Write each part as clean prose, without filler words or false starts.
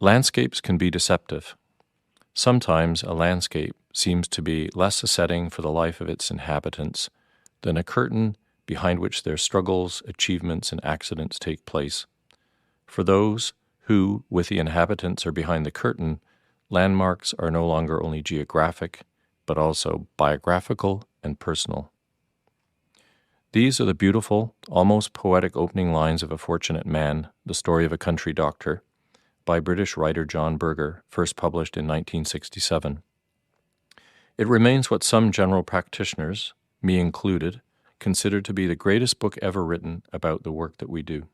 Landscapes can be deceptive. Sometimes a landscape seems to be less a setting for the life of its inhabitants than a curtain behind which their struggles, achievements, and accidents take place. For those who, with the inhabitants, are behind the curtain, landmarks are no longer only geographic, but also biographical and personal. These are the beautiful, almost poetic opening lines of A Fortunate Man, the Story of a Country Doctor, by British writer John Berger, first published in 1967. It remains what some general practitioners, me included, consider to be the greatest book ever written about the work that we do.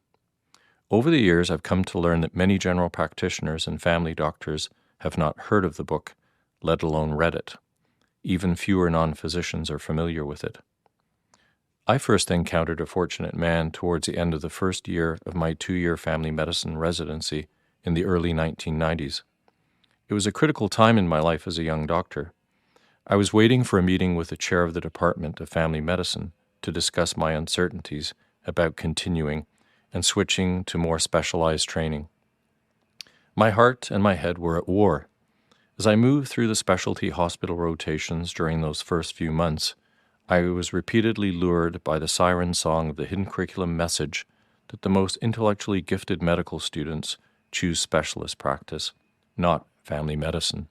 Over the years, I've come to learn that many general practitioners and family doctors have not heard of the book, let alone read it. Even fewer non-physicians are familiar with it. I first encountered A Fortunate Man towards the end of the first year of my 2-year family medicine residency in the early 1990s. It was a critical time in my life as a young doctor. I was waiting for a meeting with the chair of the Department of Family Medicine to discuss my uncertainties about continuing and switching to more specialized training. My heart and my head were at war. As I moved through the specialty hospital rotations during those first few months, I was repeatedly lured by the siren song of the hidden curriculum message that the most intellectually gifted medical students choose specialist practice, not family medicine.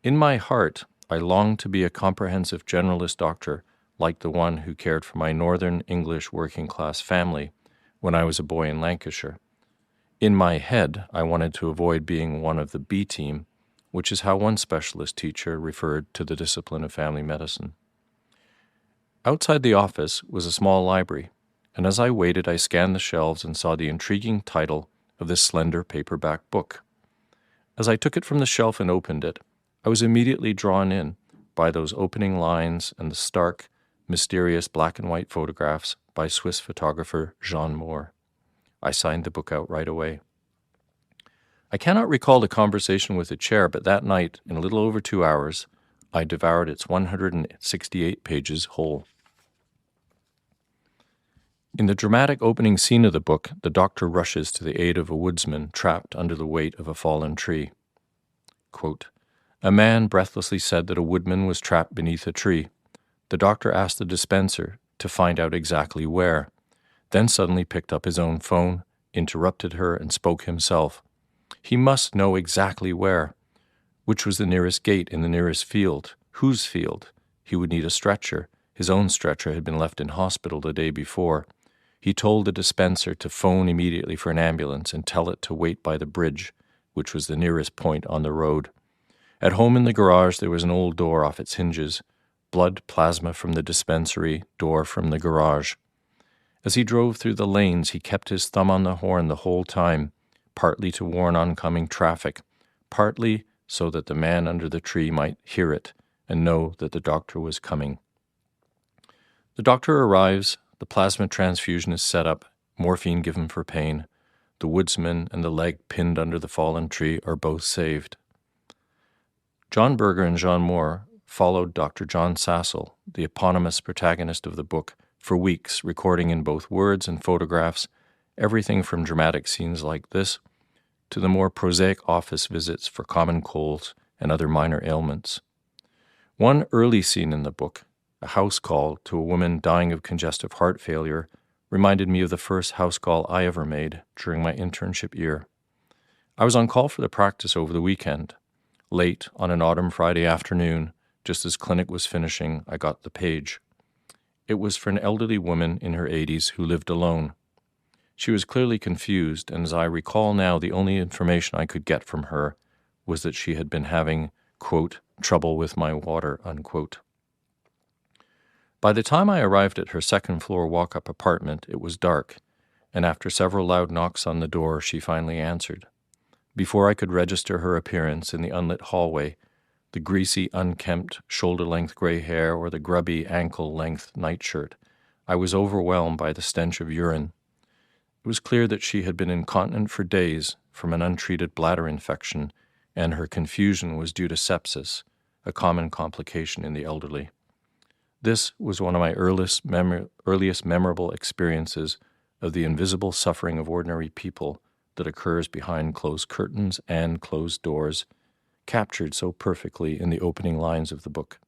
In my heart, I longed to be a comprehensive generalist doctor like the one who cared for my northern English working-class family when I was a boy in Lancashire. In my head, I wanted to avoid being one of the B team, which is how one specialist teacher referred to the discipline of family medicine. Outside the office was a small library, and as I waited, I scanned the shelves and saw the intriguing title of this slender paperback book. As I took it from the shelf and opened it, I was immediately drawn in by those opening lines and the stark, mysterious black and white photographs by Swiss photographer Jean Moore. I signed the book out right away. I cannot recall the conversation with the chair, but that night, in a little over 2 hours, I devoured its 168 pages whole. In the dramatic opening scene of the book, the doctor rushes to the aid of a woodsman trapped under the weight of a fallen tree. Quote, "A man breathlessly said that a woodman was trapped beneath a tree. The doctor asked the dispenser to find out exactly where, then suddenly picked up his own phone, interrupted her, and spoke himself. He must know exactly where. Which was the nearest gate in the nearest field? Whose field? He would need a stretcher. His own stretcher had been left in hospital the day before. He told the dispenser to phone immediately for an ambulance and tell it to wait by the bridge, which was the nearest point on the road. At home in the garage there was an old door off its hinges, blood plasma from the dispensary, door from the garage. As he drove through the lanes, he kept his thumb on the horn the whole time, partly to warn oncoming traffic, partly so that the man under the tree might hear it and know that the doctor was coming. The doctor arrives, the plasma transfusion is set up, morphine given for pain. The woodsman and the leg pinned under the fallen tree are both saved. John Berger and Jean Moore followed Dr. John Sassel, the eponymous protagonist of the book, for weeks, recording in both words and photographs everything from dramatic scenes like this to the more prosaic office visits for common colds and other minor ailments. One early scene in the book, a house call to a woman dying of congestive heart failure, reminded me of the first house call I ever made during my internship year. I was on call for the practice over the weekend. Late on an autumn Friday afternoon, just as clinic was finishing, I got the page. It was for an elderly woman in her 80s who lived alone. She was clearly confused, and as I recall now, the only information I could get from her was that she had been having, quote, trouble with my water, unquote. By the time I arrived at her second-floor walk-up apartment, it was dark, and after several loud knocks on the door, she finally answered. Before I could register her appearance in the unlit hallway, the greasy, unkempt, shoulder-length gray hair or the grubby, ankle-length nightshirt, I was overwhelmed by the stench of urine. It was clear that she had been incontinent for days from an untreated bladder infection, and her confusion was due to sepsis, a common complication in the elderly. This was one of my earliest memorable experiences of the invisible suffering of ordinary people that occurs behind closed curtains and closed doors, captured so perfectly in the opening lines of the book.